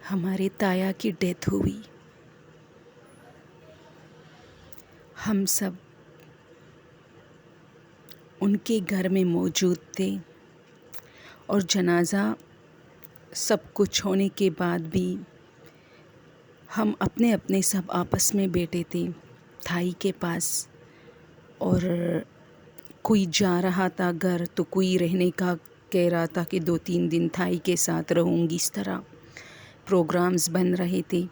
ہمارے تایا کی ڈیتھ ہوئی. ہم سب ان کے گھر میں موجود تھے اور جنازہ سب کچھ ہونے کے بعد بھی ہم اپنے اپنے سب آپس میں بیٹھے تھے تھائی کے پاس، اور کوئی جا رہا تھا گھر تو کوئی رہنے کا کہہ رہا تھا کہ 2-3 دن تھائی کے ساتھ رہوں گی. اس طرح پروگرامز بن رہے تھے.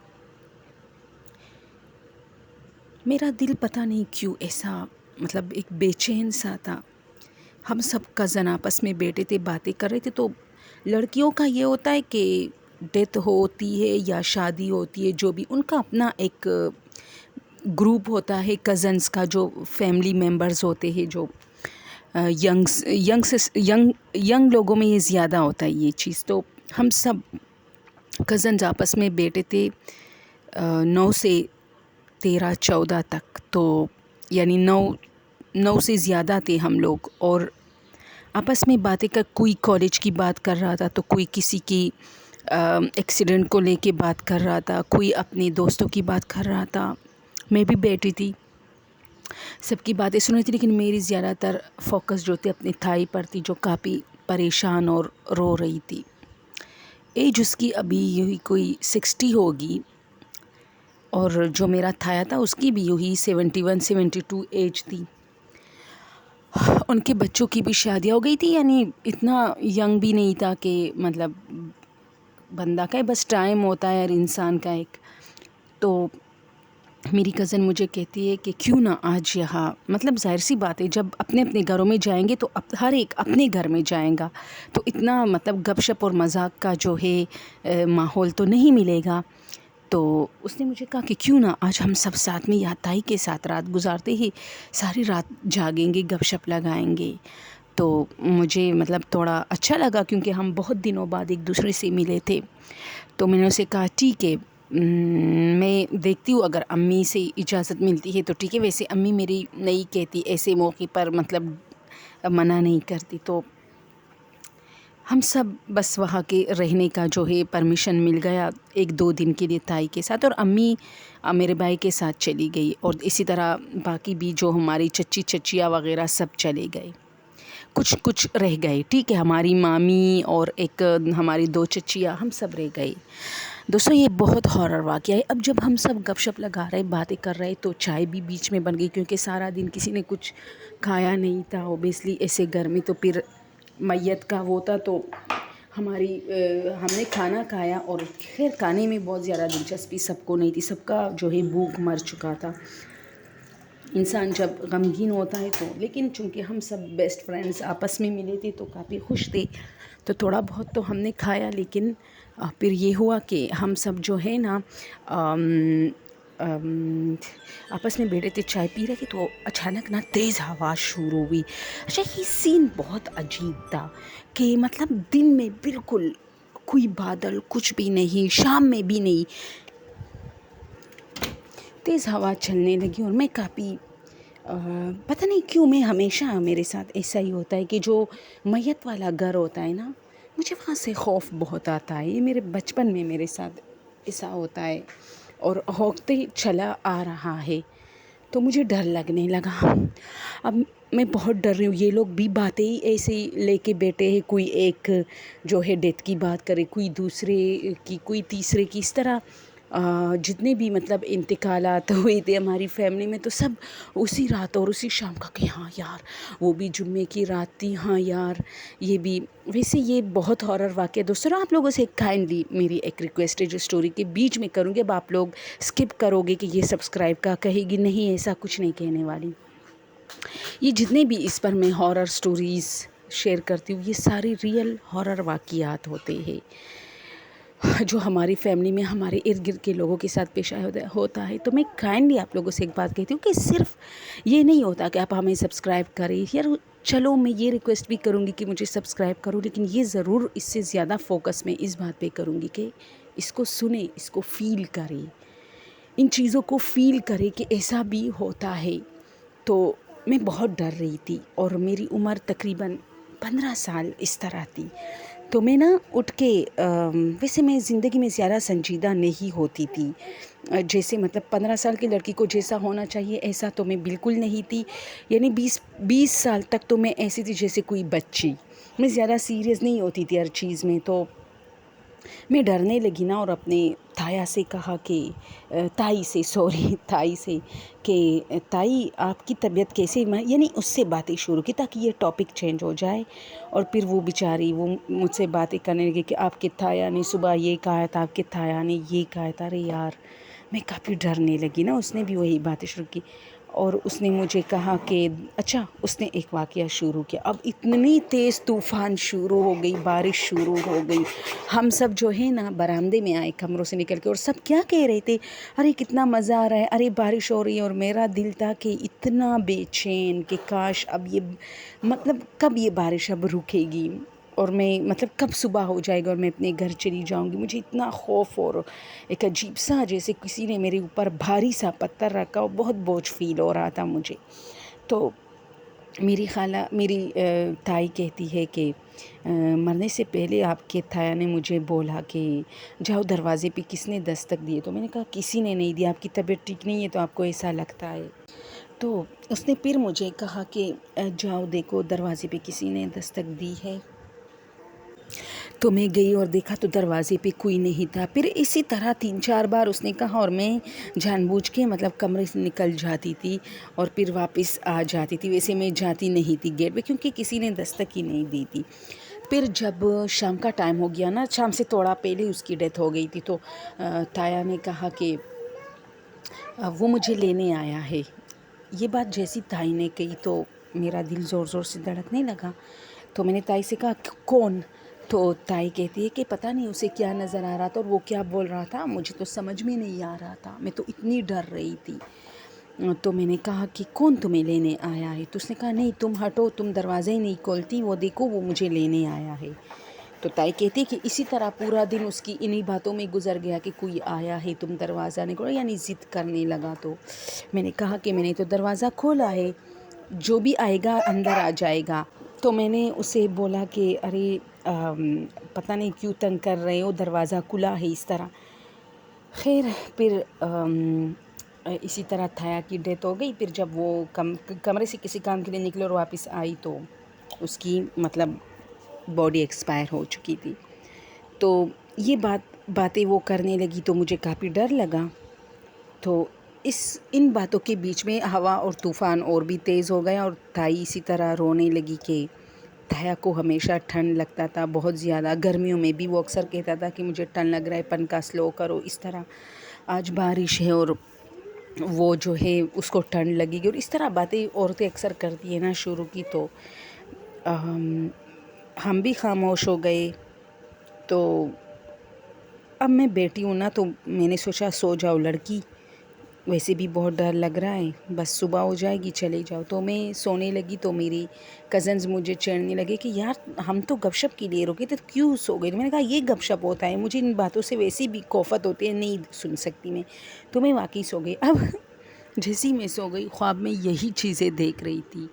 میرا دل پتہ نہیں کیوں ایسا مطلب ایک بے چین سا تھا. ہم سب کزن آپس میں بیٹھے تھے، باتیں کر رہے تھے. تو لڑکیوں کا یہ ہوتا ہے کہ ڈیتھ ہوتی ہے یا شادی ہوتی ہے، جو بھی ان کا اپنا ایک گروپ ہوتا ہے کزنس کا، جو فیملی ممبرز ہوتے ہیں، جو ینگ لوگوں میں یہ زیادہ ہوتا ہے یہ چیز. تو ہم سب کزنز آپس میں بیٹھے تھے 9 سے 13-14 تک. تو یعنی 9 سے زیادہ تھے ہم لوگ، اور آپس میں باتیں کر، کوئی کالج کی بات کر رہا تھا تو کوئی کسی کی ایکسیڈنٹ کو لے کے بات کر رہا تھا، کوئی اپنے دوستوں کی بات کر رہا تھا. میں بھی بیٹھی تھی، سب کی باتیں سن رہی تھی، لیکن میری زیادہ تر فوکس جو تھی اپنی تھائی پر تھی، جو کافی پریشان اور رو رہی تھی. ایج اس کی ابھی یہی کوئی 60 ہوگی، اور جو میرا تھایا تھا اس کی بھی یہی 71-72 ایج تھی. ان کے بچوں کی بھی شادیاں ہو گئی تھی، یعنی اتنا ینگ بھی نہیں تھا کہ مطلب بندہ کا بس ٹائم ہوتا ہے ہر انسان کا ایک. تو میری کزن مجھے کہتی ہے کہ کیوں نہ آج یہاں، مطلب ظاہر سی بات ہے جب اپنے اپنے گھروں میں جائیں گے تو ہر ایک اپنے گھر میں جائیں گا، تو اتنا مطلب گپ شپ اور مذاق کا جو ہے ماحول تو نہیں ملے گا. تو اس نے مجھے کہا کہ کیوں نہ آج ہم سب ساتھ میں یا تائی کے ساتھ رات گزارتے ہی ساری رات جاگیں گے، گپ شپ لگائیں گے. تو مجھے مطلب تھوڑا اچھا لگا، کیونکہ ہم بہت دنوں بعد ایک دوسرے سے ملے تھے. تو میں نے اسے کہا ٹھیک ہے، میں دیکھتی ہوں اگر امی سے اجازت ملتی ہے تو ٹھیک ہے. ویسے امی میری نہیں کہتی ایسے موقع پر، مطلب منع نہیں کرتی. تو ہم سب بس وہاں کے رہنے کا جو ہے پرمیشن مل گیا 1-2 دن کے لیے تائی کے ساتھ، اور امی میرے بھائی کے ساتھ چلی گئی، اور اسی طرح باقی بھی جو ہماری چچیا وغیرہ سب چلے گئے. کچھ رہ گئے، ٹھیک ہے، ہماری مامی اور ایک ہماری 2 چچیاں، ہم سب رہ گئے. دوستوں یہ بہت ہارر واقعہ ہے. اب جب ہم سب گپ شپ لگا رہے، باتیں کر رہے، تو چائے بھی بیچ میں بن گئی، کیونکہ سارا دن کسی نے کچھ کھایا نہیں تھا اوبیسلی ایسے گرمی. تو پھر میت کا وہ تھا، تو ہم نے کھانا کھایا، اور خیر کھانے میں بہت زیادہ دلچسپی سب کو نہیں تھی، سب کا جو ہے بھوک مر چکا تھا. انسان جب غمگین ہوتا ہے تو، لیکن چونکہ ہم سب بیسٹ فرینڈز آپس میں ملے تھے تو کافی خوش تھے، تو تھوڑا بہت تو ہم نے کھایا. لیکن پھر یہ ہوا کہ ہم سب جو ہے نا آپس میں بیٹھے تھے، چائے پی رہے تھے، تو اچانک نا تیز ہوا شروع ہوئی. اچھا یہ سین بہت عجیب تھا کہ مطلب دن میں بالکل کوئی بادل کچھ بھی نہیں، شام میں بھی نہیں، تیز ہوا چلنے لگی. اور میں کافی پتہ نہیں کیوں میں ہمیشہ میرے ساتھ ایسا ہی ہوتا ہے کہ جو میت والا گھر ہوتا ہے نا، مجھے وہاں سے خوف بہت آتا ہے. یہ میرے بچپن میں میرے ساتھ ایسا ہوتا ہے، اور ہوتے چلا آ رہا ہے، تو مجھے ڈر لگنے لگا. اب میں بہت ڈر رہی ہوں. یہ لوگ بھی باتیں ہی ایسے ہی لے کے بیٹھے ہیں، کوئی ایک جو ہے ڈیتھ کی بات کرے، کوئی دوسرے کی، کوئی تیسرے کی. اس طرح جتنے بھی مطلب انتقالات ہوئے تھے ہماری فیملی میں، تو سب اسی رات اور اسی شام کا کہ ہاں یار وہ بھی جمعے کی رات تھی، ہاں یار یہ بھی. ویسے یہ بہت ہارر واقعہ. دوستوں آپ لوگوں سے کائنڈلی میری ایک ریکویسٹ ہے، جو اسٹوری کے بیچ میں کروں گی، اب آپ لوگ اسکپ کرو گے کہ یہ سبسکرائب کا کہے گی. نہیں، ایسا کچھ نہیں کہنے والی. یہ جتنے بھی اس پر میں ہارر اسٹوریز شیئر کرتی ہوں، یہ ساری ریئل ہارر واقعات ہوتے ہیں جو ہماری فیملی میں ہمارے ارد گرد کے لوگوں کے ساتھ پیش ہوتا ہے. تو میں کائنڈلی آپ لوگوں سے ایک بات کہتی ہوں کہ صرف یہ نہیں ہوتا کہ آپ ہمیں سبسکرائب کریں. یار چلو میں یہ ریکویسٹ بھی کروں گی کہ مجھے سبسکرائب کرو، لیکن یہ ضرور اس سے زیادہ فوکس میں اس بات پہ کروں گی کہ اس کو سنیں، اس کو فیل کریں، ان چیزوں کو فیل کریں کہ ایسا بھی ہوتا ہے. تو میں بہت ڈر رہی تھی، اور میری عمر تقریباً 15 سال اس طرح تھی. تو میں نا اٹھ کے ویسے میں زندگی میں زیادہ سنجیدہ نہیں ہوتی تھی، جیسے مطلب 15 سال کی لڑکی کو جیسا ہونا چاہیے ایسا تو میں بالکل نہیں تھی، یعنی 20 سال تک تو میں ایسی تھی جیسے کوئی بچی، میں زیادہ سیریس نہیں ہوتی تھی ہر چیز میں۔ تو میں ڈرنے لگی نا، اور اپنے تایا سے کہا کہ تائی سے کہ تائی آپ کی طبیعت کیسے، یعنی اس سے باتیں شروع کی تاکہ یہ ٹاپک چینج ہو جائے۔ اور پھر وہ بیچاری وہ مجھ سے باتیں کرنے لگی کہ آپ کے تایا نے صبح یہ کہا تھا، آپ کے تایا نے یہ کہا تھا۔ ارے یار میں کافی ڈرنے لگی نا، اس نے بھی وہی باتیں شروع کی، اور اس نے مجھے کہا کہ اچھا، اس نے ایک واقعہ شروع کیا۔ اب اتنی تیز طوفان شروع ہو گئی، بارش شروع ہو گئی، ہم سب جو ہے نا برآمدے میں آئے کمروں سے نکل کے، اور سب کیا کہہ رہے تھے، ارے کتنا مزہ آ رہا ہے، ارے بارش ہو رہی ہے۔ اور میرا دل تھا کہ اتنا بے چین کہ کاش اب یہ مطلب کب یہ بارش اب رکے گی، اور میں مطلب کب صبح ہو جائے گا اور میں اپنے گھر چلی جاؤں گی۔ مجھے اتنا خوف اور ایک عجیب سا جیسے کسی نے میرے اوپر بھاری سا پتھر رکھا، اور بہت بوجھ فیل ہو رہا تھا مجھے۔ تو میری تائی کہتی ہے کہ مرنے سے پہلے آپ کے تایا نے مجھے بولا کہ جاؤ دروازے پہ کس نے دستک دی ہے؟ تو میں نے کہا کسی نے نہیں دیا، آپ کی طبیعت ٹھیک نہیں ہے تو آپ کو ایسا لگتا ہے۔ تو اس نے پھر مجھے کہا کہ جاؤ دیکھو دروازے پہ کسی نے دستک دی ہے۔ تو میں گئی اور دیکھا تو دروازے پہ کوئی نہیں تھا۔ پھر اسی طرح 3-4 بار اس نے کہا، اور میں جان بوجھ کے مطلب کمرے سے نکل جاتی تھی اور پھر واپس آ جاتی تھی۔ ویسے میں جاتی نہیں تھی گیٹ پہ کیونکہ کسی نے دستک ہی نہیں دی تھی۔ پھر جب شام کا ٹائم ہو گیا نا، شام سے تھوڑا پہلے اس کی ڈیتھ ہو گئی تھی، تو تایا نے کہا کہ وہ مجھے لینے آیا ہے۔ یہ بات جیسی تائی نے کہی تو میرا دل زور زور سے دھڑکنے لگا۔ تو میں نے تائی سے کہا کون؟ تو تائی کہتی ہے کہ پتہ نہیں اسے کیا نظر آ رہا تھا اور وہ کیا بول رہا تھا، مجھے تو سمجھ میں نہیں آ رہا تھا، میں تو اتنی ڈر رہی تھی۔ تو میں نے کہا کہ کون تمہیں لینے آیا ہے؟ تو اس نے کہا نہیں تم ہٹو، تم دروازہ ہی نہیں کھولتی، وہ دیکھو وہ مجھے لینے آیا ہے۔ تو تائی کہتی کہ اسی طرح پورا دن اس کی انہی باتوں میں گزر گیا کہ کوئی آیا ہے، تم دروازہ نہیں کھولا، یعنی ضد کرنے لگا۔ تو میں نے کہا کہ میں نے تو دروازہ کھولا ہے، جو بھی آئے گا اندر آ جائے گا۔ تو میں نے اسے بولا کہ ارے پتہ نہیں کیوں تنگ کر رہے ہو، دروازہ کھلا ہے اس طرح۔ خیر پھر اسی طرح تھایا کی ڈیتھ ہو گئی۔ پھر جب وہ کمرے سے کسی کام کے لیے نکلے اور واپس آئی تو اس کی مطلب باڈی ایکسپائر ہو چکی تھی۔ تو یہ باتیں وہ کرنے لگی تو مجھے کافی ڈر لگا۔ تو ان باتوں کے بیچ میں ہوا اور طوفان اور بھی تیز ہو گیا، اور تائی اسی طرح رونے لگی کہ تایا کو ہمیشہ ٹھنڈ لگتا تھا بہت زیادہ، گرمیوں میں بھی وہ اکثر کہتا تھا کہ مجھے ٹھنڈ لگ رہا ہے، پنکھا سلو کرو، اس طرح آج بارش ہے اور وہ جو ہے اس کو ٹھنڈ لگے گی، اور اس طرح باتیں عورتیں اکثر کرتی ہیں نا شروع کی۔ تو ہم بھی خاموش ہو گئے۔ تو اب میں بیٹی ہوں نا، تو میں نے سوچا سو جاؤ لڑکی، ویسے بھی بہت ڈر لگ رہا ہے، بس صبح ہو جائے گی چلے جاؤ۔ تو میں سونے لگی تو میری کزنز مجھے چھیڑنے لگے کہ یار ہم تو گپ شپ کے لیے رکے تھے، کیوں سو گئی؟ میں نے کہا یہ گپ شپ ہوتا ہے، مجھے ان باتوں سے ویسی بھی کوفت ہوتی ہے، نہیں سن سکتی میں، تو میں واقعی سو گئی۔ اب جیسی میں سو گئی، خواب میں یہی چیزیں دیکھ رہی تھی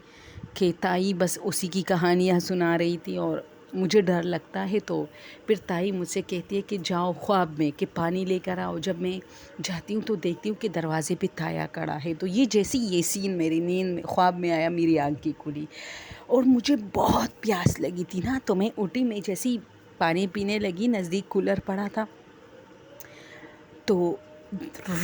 کہ تائی بس اسی کی کہانیاں سنا رہی تھی اور مجھے ڈر لگتا ہے۔ تو پھر تائی مجھ سے کہتی ہے کہ جاؤ خواب میں کہ پانی لے کر آؤ۔ جب میں جاتی ہوں تو دیکھتی ہوں کہ دروازے پہ تایا کھڑا ہے۔ تو یہ سین میری نیند میں خواب میں آیا، میری آنکھیں کھلی اور مجھے بہت پیاس لگی تھی نا، تو میں اٹھی، میں جیسی پانی پینے لگی، نزدیک کولر پڑا تھا، تو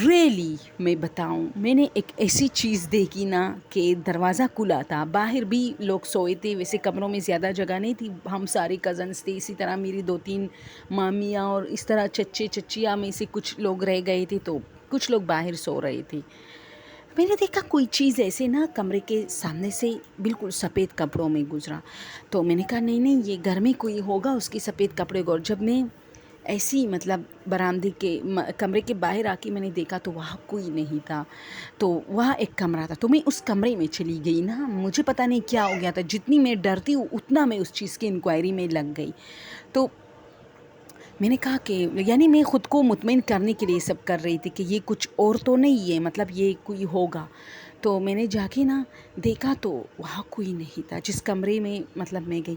ریلی میں بتاؤں میں نے ایک ایسی چیز دیکھی نا کہ دروازہ کھلا تھا، باہر بھی لوگ سوئے تھے، ویسے کمروں میں زیادہ جگہ نہیں تھی، ہم سارے کزنس تھے، اسی طرح میری 2-3 مامیاں اور اس طرح چچیاں میں سے کچھ لوگ رہ گئے تھے، تو کچھ لوگ باہر سو رہے تھے۔ میں نے دیکھا کوئی چیز ایسے نا کمرے کے سامنے سے بالکل سفید کپڑوں میں گزرا، تو میں نے کہا نہیں یہ گھر میں کوئی ہوگا، اس کے سفید کپڑے کو، اور جب میں ایسی مطلب برآمدے کے کمرے کے باہر آ کے میں نے دیکھا تو وہاں کوئی نہیں تھا، تو وہاں ایک کمرہ تھا، تو میں اس کمرے میں چلی گئی نا، مجھے پتہ نہیں کیا ہو گیا تھا، جتنی میں ڈرتی ہوں اتنا میں اس چیز کی انکوائری میں لگ گئی۔ تو میں نے کہا کہ یعنی میں خود کو مطمئن کرنے کے لیے سب کر رہی تھی کہ یہ کچھ اور تو نہیں ہے، مطلب یہ کوئی ہوگا۔ تو میں نے جا کے نا دیکھا تو وہاں کوئی نہیں تھا، جس کمرے میں مطلب میں گئی